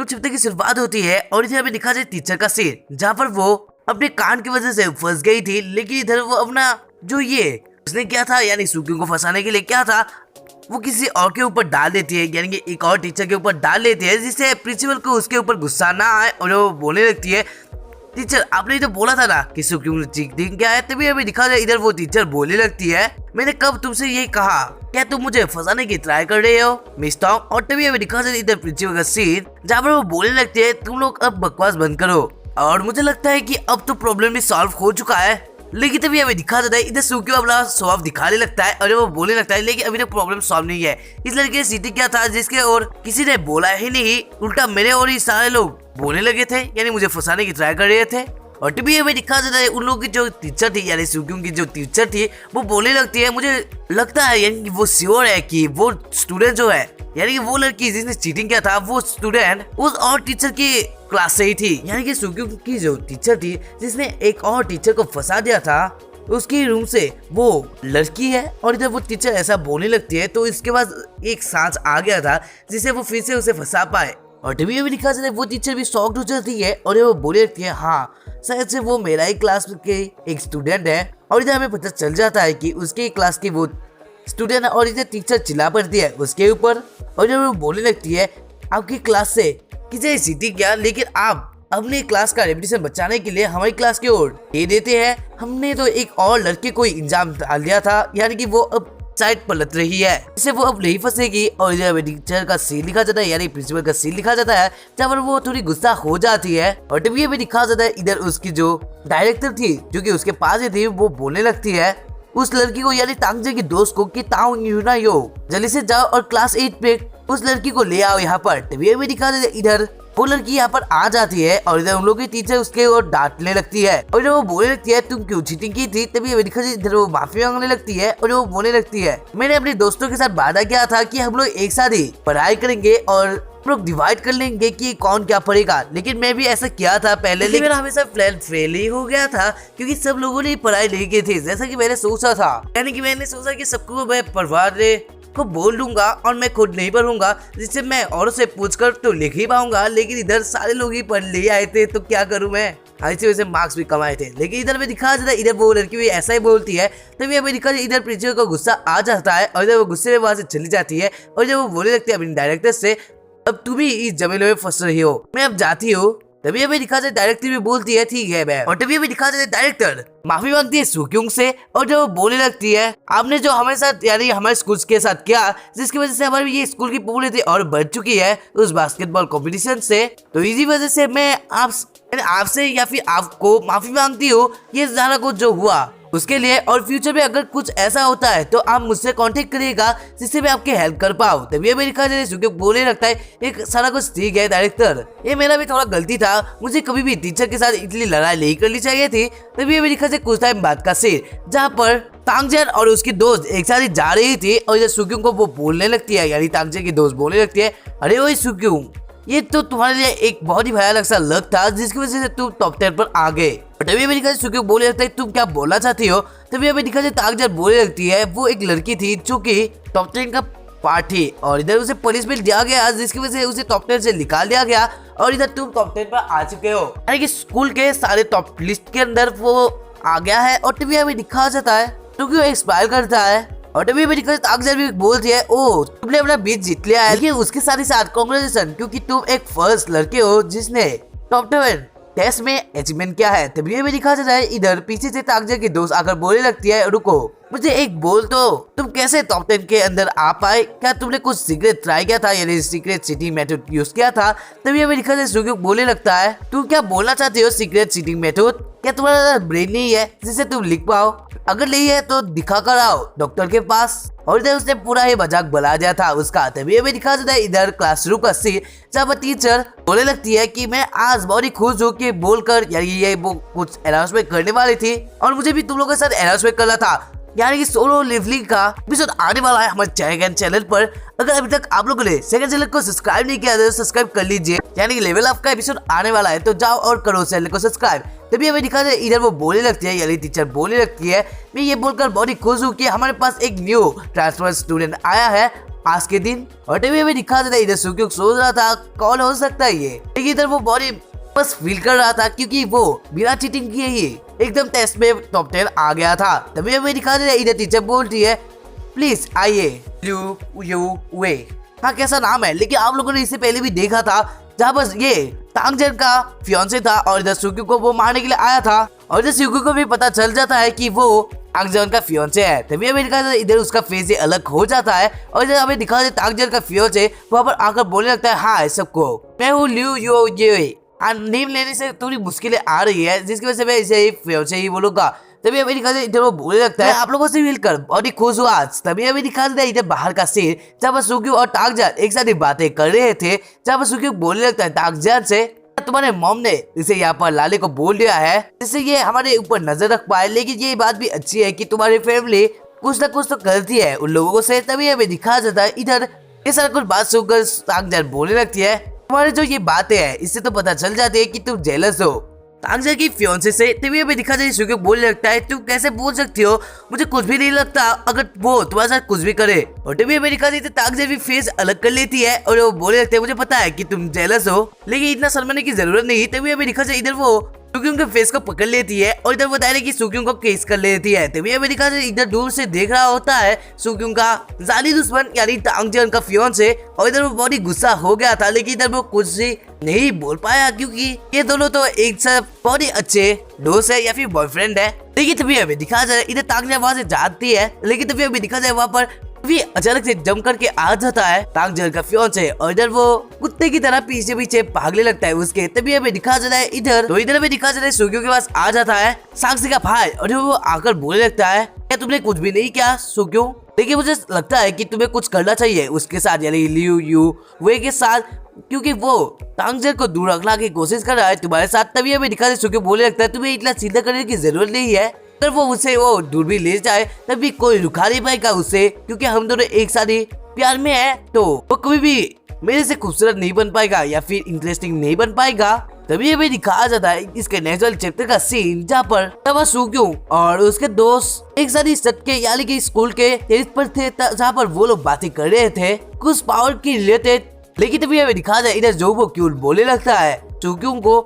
तो चैप्टर की शुरुआत होती है और इधर हमें दिखा जाए टीचर का सीन, जहाँ पर वो अपने कान की वजह से फंस गई थी, लेकिन इधर वो अपना जो ये उसने क्या था यानी सुक्यों को फंसाने के लिए क्या था वो किसी और के ऊपर डाल देती है, यानी कि एक और टीचर के ऊपर डाल देती है, जिससे प्रिंसिपल को उसके ऊपर गुस्सा ना आए और वो बोलने लगती है टीचर आपने तो बोला था ना कि सुक्यों चीटिंग क्या है। तभी हमें दिखा जाए इधर वो टीचर बोलने लगती है मैंने कब तुमसे ये कहा, क्या तुम मुझे फंसाने की ट्राई कर रहे हो मिस टॉम। और तभी हमें दिखा जाए इधर प्रिंसिपल का सीन, जहाँ पर वो बोलने लगते है तुम लोग अब बकवास बंद करो और मुझे लगता है कि अब तो प्रॉब्लम भी सॉल्व हो चुका है। लेकिन तभी हमें दिखा जाता है इधर सुक्यों अपना स्वभाव दिखाने लगता है और वो बोलने लगता है लेकिन अभी तक प्रॉब्लम सॉल्व नहीं है। इस लड़के ने चीटिंग क्या था जिसके और किसी ने बोला ही नहीं, उल्टा मेरे और ही सारे लोग बोलने लगे थे, यानी मुझे फंसाने की ट्राई कर रहे थे। और तभी हमें दिखा जाता है उन लोगों की जो टीचर थी यानी सुक्यों की जो टीचर थी वो बोलने लगती है मुझे लगता है यानी कि वो श्योर है कि वो स्टूडेंट जो है यानी कि वो लड़की जिसने चीटिंग किया था वो स्टूडेंट उस और टीचर की क्लास से ही थी, यानी कि सुक्यों की जो टीचर थी जिसने एक और टीचर को फंसा दिया था उसके रूम से वो लड़की है। और इधर वो टीचर ऐसा बोलने लगती है तो इसके बाद एक सांस आ गया था जिससे वो फिर से उसे फंसा पाए। और तभी हमें दिखा जाता है वो टीचर भी शॉक्ड हो जाती है और वो बोलने लगती है हाँ शायद से वो मेरा ही क्लास के एक स्टूडेंट है। और इधर हमें पता चल जाता है कि उसके क्लास की वो स्टूडेंट है और इधर टीचर चिल्ला पड़ती है उसके ऊपर और इधर वो बोलने लगती है आपकी क्लास से किसी चीटिंग किया लेकिन आप अपने क्लास का रेपुटेशन बचाने के लिए हमारी क्लास की ओर दे देते हैं। हमने तो एक और लड़के को इल्जाम डाल दिया था यानी कि वो अब साइड पलट रही है, इससे वो अब नहीं फंसेगी। और इधर टीचर का सीन लिखा जाता है यानी प्रिंसिपल का सीन लिखा जाता है जहाँ पर वो थोड़ी गुस्सा हो जाती है। और तभी भी दिखा जाता है इधर उसकी जो डायरेक्टर थी जो कि उसके पास ही थी वो बोलने लगती है उस लड़की को यानी तांगजे की दोस्त को कि तांग यू ना यो जल्दी से जाओ और क्लास 8 पे उस लड़की को ले आओ यहाँ पर। तभी भी दिखा जाता है इधर वो लड़की यहाँ पर आ जाती है और इधर उन लोगों की टीचर उसके और डांटने लगती है और इधर वो बोलने लगती है तुम क्यों चीटिंग की थी। तभी हमें दिखा इधर वो माफी मांगने लगती है और वो बोलने लगती है मैंने अपने दोस्तों के साथ वादा किया था कि हम लोग एक साथ ही पढ़ाई करेंगे और हम लोग डिवाइड कर लेंगे कि कौन क्या पढ़ेगा, लेकिन मैं भी ऐसा किया था पहले लेकिन मेरा हमेशा प्लान फेल ही हो गया था क्योंकि सब लोगों ने पढ़ाई नहीं की थी जैसा कि मैंने सोचा था। यानी कि मैंने सोचा कि सबको मैं परिवार को बोल दूंगा और मैं खुद नहीं पढ़ूंगा जिससे मैं औरों से पूछकर तो लिख ही पाऊंगा, लेकिन इधर सारे लोग ही पढ़ ले आए थे तो क्या करूं मैं, ऐसे वैसे मार्क्स भी कमाए थे। लेकिन इधर में दिखा जाता है इधर वो लड़की भी ऐसा ही बोलती है तभी हमें दिखा इधर प्रिंसिपल को गुस्सा आ जाता है और इधर वो गुस्से में वहां से चली जाती है और जब वो बोलने लगती है अपनी डायरेक्टर से अब तुम ही इस जमीन में फंस रही हो मैं अब जाती हूँ। तभी हमें दिखा जाए डायरेक्टर भी बोलती है ठीक है मैं। और तभी हमें दिखा जाए डायरेक्टर माफी मांगती है सुक्यों से और जो बोलने लगती है आपने जो हमारे साथ यानी हमारे स्कूल के साथ किया जिसकी वजह से हमारी ये स्कूल की पॉपुलैरिटी और बढ़ चुकी है उस बास्केटबॉल कंपटीशन से, तो इसी वजह से मैं आपसे या फिर आपको माफी मांगती हूँ ये सारा कुछ जो हुआ उसके लिए। और फ्यूचर में अगर कुछ ऐसा होता है तो आप मुझसे कांटेक्ट करिएगा जिससे मैं आपकी हेल्प कर पाऊँ। तभी हमें दिखा जाए सुक्यों बोलने लगता है एक सारा कुछ ठीक है डायरेक्टर ये मेरा भी थोड़ा गलती था, मुझे कभी भी टीचर के साथ इतनी लड़ाई नहीं करनी चाहिए थी। तभी हमें दिखा जाए कुछ टाइम बाद का सीन जहाँ पर तांगजन और उसकी दोस्त एक साथ जा रही थी और इधर सुक्यों को वो बोलने लगती है यानी तांगजन की दोस्त बोलने लगती है अरे वही सुक्यों ये तो तुम्हारे लिए एक बहुत ही भयानक सा लक था जिसकी वजह से तुम टॉप 10 पर आ गए। तभी हमें दिखा सुक्यों बोलने लगता है तुम क्या बोलना चाहती हो। तभी हमें दिखा जाए तांगजन बोलने लगती है वो एक लड़की थी जो कि टॉप 10 का पार्ट थी और इधर उसे पनिशमेंट दिया गया जिसकी वजह से उसे टॉप 10 से निकाल दिया गया और इधर तुम टॉप 10 पर आ चुके हो यानी कि स्कूल के सारे टॉप लिस्ट के अंदर वो आ गया है। और तभी हमें दिखा जाता है क्योंकि वो एक्सपायर करता है और तभी भी तांगजन भी बोलती है ओ तुमने अपना बीच जीत लिया है, लेकिन उसके साथ ही साथ कांग्रेचुलेशन क्योंकि तुम एक फर्स्ट लड़के हो जिसने टॉप 10 टेस्ट में अचीवमेंट किया है। तभी भी दिखा जाता है इधर पीछे से तांगजन की दोस्त आकर बोलने लगती है रुको मुझे एक बोल तो तुम कैसे टॉप 10 के अंदर आ पाए, क्या तुमने कुछ सीक्रेट ट्राई किया था यानी सीक्रेट चीटिंग मेथड यूज किया था। तभी हमें दिखा जाए सुक्यों बोलने लगता है तुम क्या बोलना चाहते हो सीक्रेट चीटिंग मेथड, क्या तुम्हारा ब्रेन नहीं है जिससे तुम लिख पाओ, अगर नहीं है तो दिखा कर आओ डॉक्टर के पास। और इधर उसने पूरा ही मजाक बना दिया था उसका। तभी हमें दिखा जाता है इधर क्लासरूम का सीन जहाँ पर टीचर बोलने लगती है कि मैं आज बहुत ही खुश हूँ कि बोलकर यानी ये वो कुछ अनाउंसमेंट करने वाली थी और मुझे भी तुम लोगों के साथ अनाउंसमेंट करना था यानी कि सोलो लेवलिंग का एपिसोड आने वाला है हमारे सेकंड चैनल पर। अगर अभी तक आप लोगों ने सेकंड चैनल को सब्सक्राइब नहीं किया तो सब्सक्राइब कर लीजिए, यानी कि लेवल अप का एपिसोड आने वाला है तो जाओ और करो चैनल को सब्सक्राइब। तभी हमें दिखा जाए इधर वो बोलने लगती है यानी टीचर बोलने लगती है मैं ये बोलकर बहुत ही खुश हूँ कि हमारे पास एक न्यू ट्रांसफर स्टूडेंट आया है आज के दिन। और तभी हमें दिखा देता है इधर सुक्योंग सोच रहा था कौन हो सकता है ये, लेकिन इधर वो बॉडी बस फील कर रहा था क्योंकि वो बिना चीटिंग किए ही एकदम टेस्ट में टॉप 10 आ गया था। तभी हमें दिखा देता है इधर टीचर बोलती है प्लीज आइए लिu यू वे। हाँ कैसा नाम है, लेकिन आप लोगों ने इससे पहले भी देखा था जहाँ बस ये तांगजन का फियांसे था और इधर सुक्योंग को वो मारने के लिए आया था और इधर सुक्योंग को भी पता चल जाता है कि वो तांगजन का फियांसे है। तभी हमें दिखा देता है इधर उसका फेस ही अलग हो जाता है और इधर हमें दिखा देता है तांगजन का फियांसे वहाँ पर आकर बोलने लगता है हाय सबको, मैं हूँ लिu यू ये। नेम लेने से थोड़ी मुश्किलें आ रही है जिसकी वजह से मैं इसे फियांसे ही बोलूंगा। तभी हमें दिखा देता इधर वो बोलने लगता है आप लोगों से मिलकर बहुत ही खुश हुआ आज। तभी हमें दिखा देता है इधर बाहर का सीन जहाँ पर सुक्योंग और तांगजन एक साथ ही बातें कर रहे थे, जहाँ पर सुक्योंग बोलने लगता है तांगजन से तुम्हारे मॉम ने इसे यहाँ पर लाले को बोल दिया है जिससे ये हमारे ऊपर नजर रख पाए, लेकिन ये बात भी अच्छी है कि तुम्हारी फैमिली कुछ ना कुछ तो करती है उन लोगों से। तभी हमें दिखा जाता है इधर ये सारा कुछ बात सुनकर तांगजन बोलने लगती है तुम्हारी जो ये बातें हैं इससे तो पता चल जाती है कि तुम जेलस हो तांगजन की फियांसे से। तभी हमें दिखा जाए सुक्योंग बोलने लगता है तुम कैसे बोल सकती हो, मुझे कुछ भी नहीं लगता अगर वो तुम्हारे साथ कुछ भी करे। और तभी हमें दिखा देती तांगजन भी फेस अलग कर लेती है और वो बोलने लगते हैं मुझे पता है कि तुम जेलस हो लेकिन इतना शर्माने की जरूरत नहीं। तभी हमें दिखा जाए इधर वो सुक्योंग के फेस को पकड़ लेती है और इधर बता रही कि सुक्योंग को केस कर लेती है। तभी हमें दिखा जाए इधर दूर से देख रहा होता है सुक्योंग का जाली दुश्मन यानी तांगजन का फियांसे और इधर वो बहुत ही गुस्सा हो गया था, लेकिन इधर वो कुछ भी नहीं बोल पाया क्योंकि ये दोनों तो एक साथ बहुत ही अच्छे दोस्त है या फिर बॉयफ्रेंड है। लेकिन तभी हमें दिखा जाए इधर तांगजन वहाँ से जाती है, लेकिन तभी हमें दिखा जाए वहाँ पर भी अचानक से जम करके आ जाता है तांगजन का फियांसे और इधर वो कुत्ते की तरह पीछे पीछे भागने लगता है उसके। तभी हमें दिखा जाता है इधर तो इधर हमें दिखा जाता है सुक्योंग के पास आ जाता है साक्षी का भाई और वो आकर बोलने लगता है क्या तुमने कुछ भी नहीं किया सुक्योंग, लेकिन मुझे लगता है कि तुम्हें कुछ करना चाहिए उसके साथ यानी लिu यू वे के साथ क्योंकि वो तांगजन को दूर रखने की कोशिश कर रहा है तुम्हारे साथ। तभी हमें दिखा जाता है सुक्योंग बोलने लगता है तुम्हें इतना चिंता करने की जरूरत नहीं है, अगर वो उसे वो दूर भी ले जाए तभी कोई रुका नहीं पाएगा उसे क्योंकि हम दोनों एक साथ ही प्यार में है तो वो कभी भी मेरे से खूबसूरत नहीं बन पाएगा या फिर इंटरेस्टिंग नहीं बन पाएगा। तभी हमें दिखाया जाता है इसके नेक्स्ट वाले चैप्टर का सीन जहाँ पर तब सुक्योंग और उसके दोस्त एक साथ ही सट के यानी कि स्कूल के टेरिस पर थे जहाँ पर वो लोग बातें कर रहे थे कुछ पावर की रिलेटेड। लेकिन तभी हमें दिखाया जाए इधर जो वो क्यूट बोलने लगता है सुक्योंग को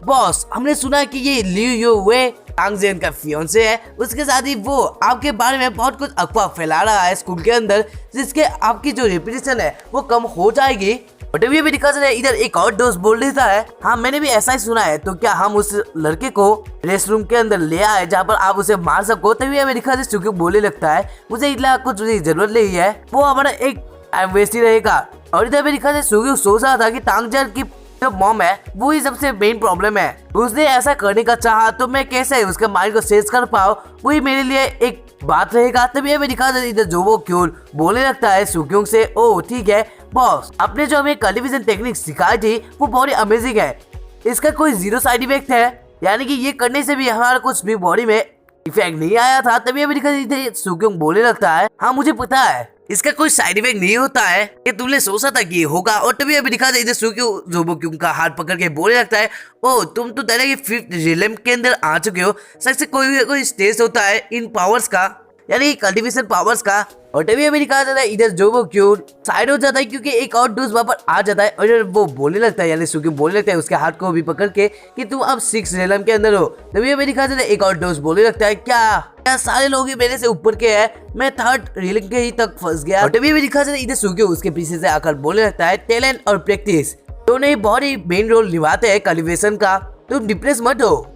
बॉस हमने सुना कि ये लिu यू वे तांगजन का फियांसे है, उसके साथ ही वो आपके बारे में बहुत कुछ अफवाह फैला रहा है स्कूल के अंदर जिसके आपकी जो रेपुटेशन है वो कम हो जाएगी। और तभी भी दिखा जाए इधर एक और दोस्त बोल देता है हाँ मैंने भी ऐसा ही सुना है तो क्या हम उस लड़के को रेस्ट रूम के अंदर ले आए जहाँ पर आप उसे मार सको। तभी हमें दिखा जाए सुक्योंग बोलने लगता है मुझे इतना कुछ जरूरत नहीं है वो हमारा एक टाइम वेस्ट ही रहेगा। और इधर भी दिखा जाए सुक्योंग सोच रहा था कि तांगजन की जो मॉम है वो ही सबसे मेन प्रॉब्लम है, उसने ऐसा करने का चाहा तो मैं कैसे उसके माइंड को सेज कर पाऊँ वही मेरे लिए एक बात रहेगा। तभी हमें दिखा देता इधर जो वो क्यों बोलने लगता है सुक्योंग से ओ ठीक है बॉस आपने जो हमें कल्टीवेशन टेक्निक सिखाई थी वो बहुत ही अमेजिंग है, इसका कोई जीरो साइड इफेक्ट है यानी कि ये करने से भी हमारा कुछ भी बॉडी में इफेक्ट नहीं आया था। तभी हमें दिखा देता सुक्योंग बोलने लगता है हाँ मुझे पता है इसका कोई साइड इफेक्ट नहीं होता है कि तुमने सोचा था कि ये होगा। और तभी अभी दिखा इधर सुक्योंग जोबोक्योंग का हाथ पकड़ के बोलने लगता है ओ तुम तो डायरेक्ट फिफ्थ रियलम के अंदर आ चुके हो, सबसे कोई स्टेज होता है इन पावर्स का यानी कल्टीवेशन पावर्स का। और तभी हमें दिखा जाता है इधर जोबोक्योंग साइड हो जाता है क्योंकि एक और दोस्त वहाँ पर आ जाता है और वो बोलने लगता है यानी सुक्योंग बोलने लगता है उसके हाथ को भी पकड़ के कि तुम अब 6 रियलम के अंदर हो। तभी हमें दिखा जाता है एक और दोस्त बोलने लगता है क्या सारे लोग ही मेरे से ऊपर के हैं, मैं 3rd रियलम के ही तक फंस गया। और तभी हमें दिखा जाता है इधर सुक्योंग उसके पीछे से आकर बोलने लगता है टैलेंट और प्रैक्टिस दोनों ही बहुत ही मेन रोल निभाते हैं कल्टीवेशन का, तुम डिप्रेस मत हो,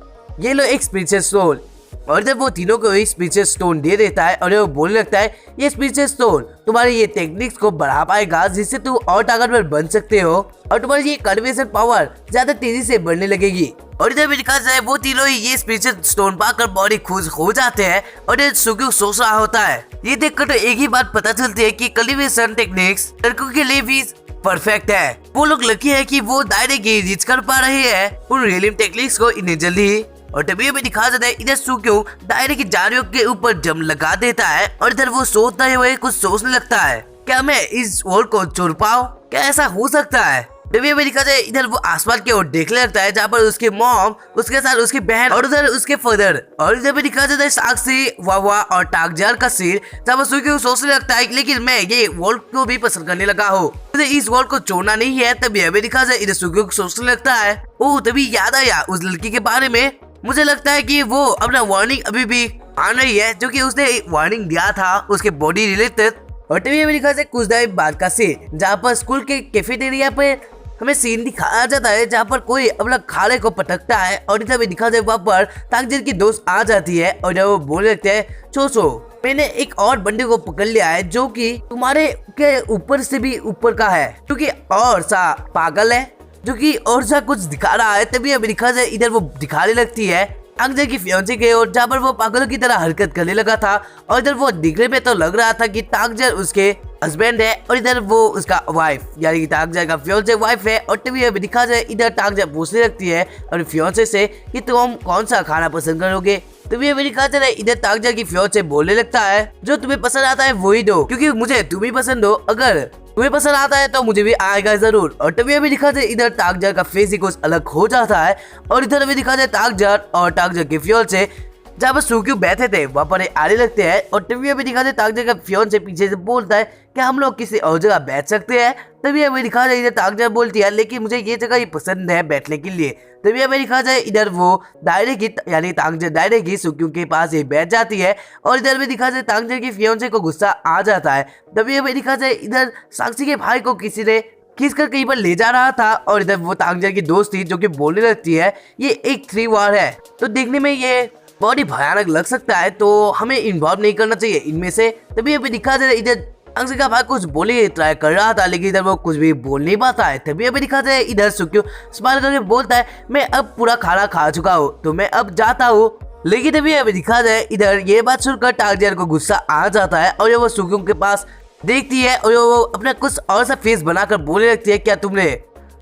ये लो एक स्पिरिचुअल सोल। और जब वो तीनों को एक स्पिरिचुअल स्टोन दे देता है और वो बोलने लगता है ये स्पिरिचुअल स्टोन तुम्हारी ये टेक्निक्स को बढ़ा पाएगा जिससे तुम और ताकतवर बन सकते हो और तुम्हारी ये कल्टीवेशन पावर ज्यादा तेजी से बढ़ने लगेगी। और इधर भी दिखा जाए वो तीनों ही ये स्पिरिचुअल स्टोन पाकर बॉडी खुश हो जाते हैं और ये सुक्योंग सोच रहा होता है। ये देखकर तो एक ही बात पता चलती है कि कल्टीवेशन टेक्निक्स लड़कों के लिए भी परफेक्ट है, वो लोग लकी है कि वो दायरे की रीच कर पा रहे हैं उन रियलिम टेक्निक्स को इन्हें जल्दी। और तभी हमें दिखा जाता है इधर सुक्योंग दायरे की जारियों के ऊपर जम लगा देता है और इधर वो सोचते हुए कुछ सोचने लगता है क्या मैं इस वॉल को छोड़ पाऊं, क्या ऐसा हो सकता है। तभी हमें दिखा जाए इधर वो आसमान की ओर देखने लगता है, जहाँ पर उसकी मॉम, उसके साथ उसकी बहन और उधर उसके फादर, और इधर भी दिखा जाता है साक्षी, वावा और टाकजार का सीन, जहाँ पर सुक्योंग सोचने लगता है लेकिन मैं ये वर्ल्ड को भी पसंद करने लगा हूँ, मुझे इस वर्ल्ड को छोड़ना नहीं है। तभी हमें दिखा जाए इधर सुक्योंग सोचने लगता है, ओह तभी याद आया उस लड़की के बारे में, मुझे लगता है कि वो अपना वार्निंग अभी भी मान रही है जो कि उसने वार्निंग दिया था उसके बॉडी रिलेटेड। और तभी हमें दिखा जाए कुछ टाइम बाद का सीन, जहाँ पर स्कूल के कैफेटेरिया पे हमें सीन दिखाया जाता है, जहाँ पर कोई अपना खाने को पटकता है और इधर भी दिखा जाए वहाँ पर ताकजीर की दोस्त आ जाती है और जब वो बोलने लगते हैं चोचो मैंने एक और बंदे को पकड़ लिया है जो कि तुम्हारे के ऊपर से भी ऊपर का है, क्योंकि और सा पागल है, जो कि और सा कुछ दिखा रहा है। तभी हमें दिखा जाए इधर वो दिखाने लगती है ताकजीर की फियांसे के ओर, जहाँ पर वो पागलों की तरह हरकत करने लगा था और इधर वो दिखने में तो लग रहा था कि ताकजीर उसके हस्बैंड है और इधर वो उसका वाइफ यानी कि ताकजीर का फियांसे वाइफ है। और तभी हमें दिखा जाए इधर ताकजीर पूछने लगती है और फियांसे से कि तुम कौन सा खाना पसंद करोगे। तभी हमें दिखा जाए इधर ताकजीर की फियांसे बोलने लगता है जो तुम्हें पसंद आता है वही दो, क्योंकि मुझे तुम ही पसंद हो, अगर तुम्हें पसंद आता है तो मुझे भी आएगा जरूर। और तभी हमें दिखा जाए इधर ताकजार का फेस ही कुछ अलग हो जाता है और इधर हमें दिखा जाए ताकजार और ताकजार के फियांसे जहाँ पर सुक्योंग बैठे थे वहाँ पर आने लगते हैं। और तभी हमें दिखा जाए ताकजार का फियांसे पीछे से बोलता है कि हम लोग किसी और जगह बैठ सकते हैं। तभी हमें दिखा जाए इधर ताकजार बोलती है लेकिन मुझे ये जगह ही पसंद है बैठने के लिए। तभी हमें दिखा जाए इधर वो डायरेक्ट यानी ताकजार डायरेक्ट सुक्योंग के पास ही बैठ जाती है और इधर में दिखा जाए ताकजार की फियांसे को गुस्सा आ जाता है। तभी हमें दिखा जाए इधर साक्षी के भाई को किसी ने खींच कर कहीं पर ले जा रहा था और इधर वो ताकजार की दोस्त थी जो कि बोलने लगती है ये एक 3 वार है, तो देखने में ये बहुत ही भयानक लग सकता है, तो हमें इन्वॉल्व नहीं करना चाहिए इनमें से। तभी हमें दिखा जाए इधर ताकजार का भाई कुछ बोले ट्राई कर रहा था लेकिन इधर वो कुछ भी बोल नहीं पाता है। तभी हमें दिखा जाए इधर सुक्योंग स्माइल करके बोलता है मैं अब पूरा खाना खा चुका हूँ तो मैं अब जाता हूँ। लेकिन तभी हमें दिखा जाए इधर ये बात सुनकर ताकजार को गुस्सा आ जाता है और वो सुक्योंग के पास देखती है और वो अपना कुछ और सा फेस बनाकर बोलने लगती है क्या तुमने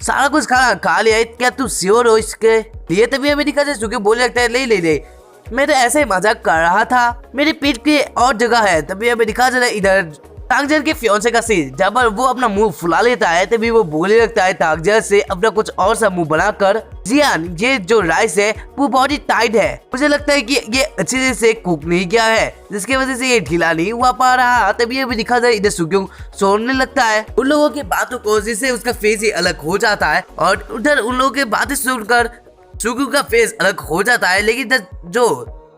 सारा कुछ खाना खा लिया है, क्या तुम श्योर हो इसके लिए। तभी हमें दिखा जाए सुक्योंग बोलने लगता है ले मैं तो ऐसे ही मजाक कर रहा था, मेरे पेट की और जगह है। तभी हमें दिखा जाए इधर ताकजार के फियांसे का सीन जहाँ पर वो अपना मुंह फुला लेता है। तभी वो बोलने लगता है ताकजार से अपना कुछ और सा मुंह बनाकर जियान ये जो राइस है वो बहुत ही टाइट है, मुझे लगता है कि ये अच्छे से कुक नहीं किया है जिसकी वजह से ये ढीला नहीं हुआ पा रहा। तभी ये भी दिखा जाए इधर सुक्योंग सोचने लगता है उन लोगों की बातों को जिससे उसका फेस ही अलग हो जाता है और उधर उन लोगों की बातें सुनकर सुक्योंग का फेस अलग हो जाता है। लेकिन इधर जो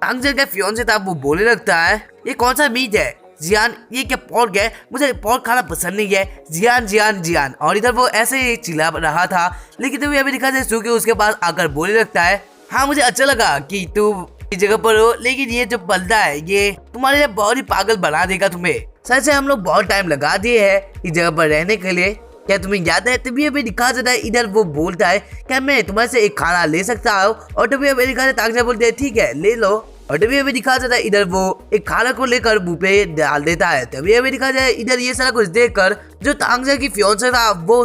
ताकजार का फियांसे था वो बोलने लगता है ये कौन सा मीट है जियान, ये क्या पोर्क है, मुझे पोर्क खाना पसंद नहीं है जियान जियान जियान। और इधर वो ऐसे ही चिल्ला रहा था लेकिन तभी अभी दिखा जाए सुक्योंग उसके पास आकर बोलने लगता है हाँ मुझे अच्छा लगा कि तुम इस जगह पर हो लेकिन ये जो बंदा है ये तुम्हारे लिए बहुत ही पागल बना देगा तुम्हें, सच है हम लोग बहुत टाइम लगा दिए है इस जगह पर रहने के लिए, क्या तुम्हें याद है। तभी अभी दिखा जाता है इधर वो बोलता है क्या मैं तुम्हारे से एक खाना ले सकता हूँ। और तभी अभी दिखा जाता है ताकजार बोलते हैं ठीक है ले लो। और तभी हमें दिखा जाता है इधर वो एक खाना को लेकर मुंह पे डाल देता है। तभी हमें दिखा जाए इधर ये सारा कुछ देखकर जो ताकजार की फियांसे था वो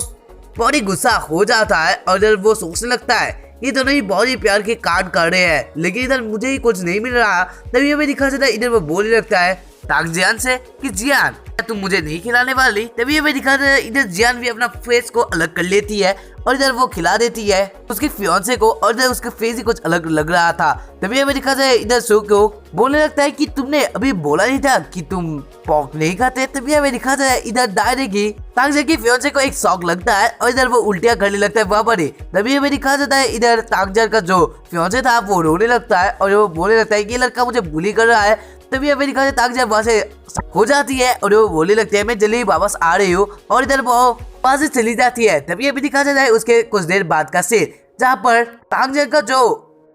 बहुत ही गुस्सा हो जाता है और इधर वो सोचने लगता है ये दोनों ही बहुत ही प्यार के कांड कर रहे हैं लेकिन इधर मुझे ही कुछ नहीं मिल रहा। तभी हमें दिखा जाता है इधर वो बोलने लगता है ताकजियान से कि जियान तुम मुझे नहीं खिलाने वाली। तभी हमें दिखा जाता है इधर जियान भी अपना फेस को अलग कर लेती है और इधर वो खिला देती है उसके फियांसे को और इधर उसका फेस ही कुछ अलग लग रहा था। तभी हमें दिखा जाए इधर सुक्योंग बोलने लगता है कि तुमने अभी बोला नहीं था कि तुम पोर्क नहीं खाते। तभी हमें दिखा जाए इधर डायरेक्ट ही ताकजार की फियांसे को एक शौक लगता है और इधर वो उल्टियां करने लगता है वहाँ पर ही। तभी हमें दिखा जाता है इधर ताकजार का जो फियांसे था वो रोने लगता है और वो बोलने लगता है कि ये लड़का मुझे बुली कर रहा है। तभी हमें दिखा जाए ताकजार वहाँ से हो जाती है और वो बोलने लगते हैं मैं जल्दी वापस आ रही हूँ और इधर वो वहाँ से चली जाती है। तभी हमें दिखा जाए उसके कुछ देर बाद का सीन जहाँ पर ताकजार का जो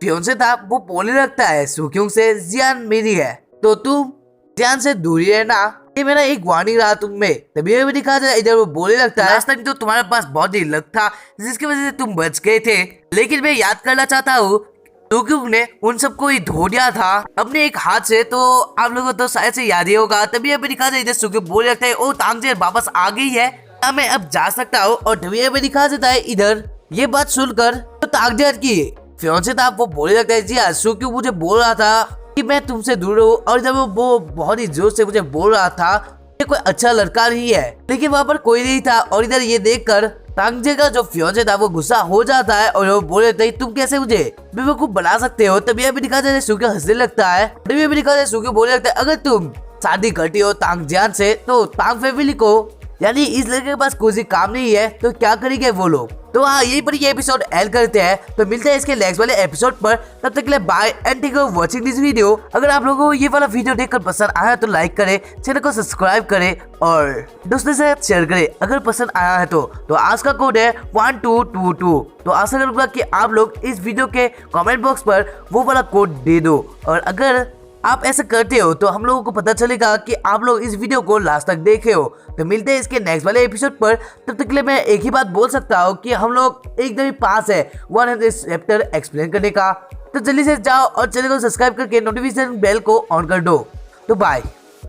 फियांसे था वो बोलने लगता है सुक्योंग से जियान मेरी है तो तुम जियान से दूरी रहना, ये मेरा एक वार्निंग रहा तुम में। तभी हमें दिखा जाए इधर वो बोलने लगता है लास्ट टाइम तो तुम्हारे पास बहुत ही लक था जिसकी वजह से तुम बच गए थे, लेकिन मैं याद करना चाहता हूँ सुक्योंग ने उन सबको ही धो दिया था अपने एक हाथ से, तो आप लोगों को तो शायद से याद ही होगा। तभी हमें दिखा जाए इधर सुक्योंग बोलने लगता है ओ ताकजार वापस आ गई है, क्या मैं अब जा सकता हूँ। और तभी हमें दिखा देता है इधर ये बात सुनकर तो ताकजार की फियांसे था वो बोलने लगता है जी हाँ सुक्योंग मुझे बोल रहा था कि मैं तुमसे दूर हूँ और जब वो बहुत ही जोर से मुझे बोल रहा था ये कोई अच्छा लड़का नहीं है, लेकिन वहाँ पर कोई नहीं था। और इधर ये देखकर तांगजे का जो फियोंसे था वो गुस्सा हो जाता है और वो बोले थे तुम कैसे मुझे बेवकूफ बना सकते हो। तभी अभी दिखाते हैं सूक्यो हंसने लगता है। तभी अभी दिखाते हैं सूक्यो बोलने लगता है अगर तुम शादी करती हो तांगजियान से तो तांग फैमिली को यानी इस लड़के के पास कोई काम नहीं है तो क्या करेंगे वो लोग। तो हाँ यही पर ये एपिसोड एंड करते हैं। तो मिलते हैं इसके नेक्स्ट वाले एपिसोड पर। तब तक के लिए bye and thank you for watching this video. अगर आप लोगों को ये वाला वीडियो देखकर पसंद आया तो लाइक करें, चैनल को सब्सक्राइब करें और दोस्तों से शेयर करें अगर पसंद आया है तो आज का कोड है 1222। तो आशा करूंगा कि आप लोग इस वीडियो के कमेंट बॉक्स पर वो वाला कोड दे दो और अगर आप ऐसा करते हो तो हम लोगों को पता चलेगा कि आप लोग इस वीडियो को लास्ट तक देखे हो। तो मिलते हैं इसके नेक्स्ट वाले एपिसोड पर। तब तक के लिए मैं एक ही बात बोल सकता हूँ कि हम लोग एकदम ही पास है 100 चैप्टर एक्सप्लेन करने का। तो जल्दी से जाओ और चैनल को सब्सक्राइब करके नोटिफिकेशन बेल को ऑन कर दो। तो बाय।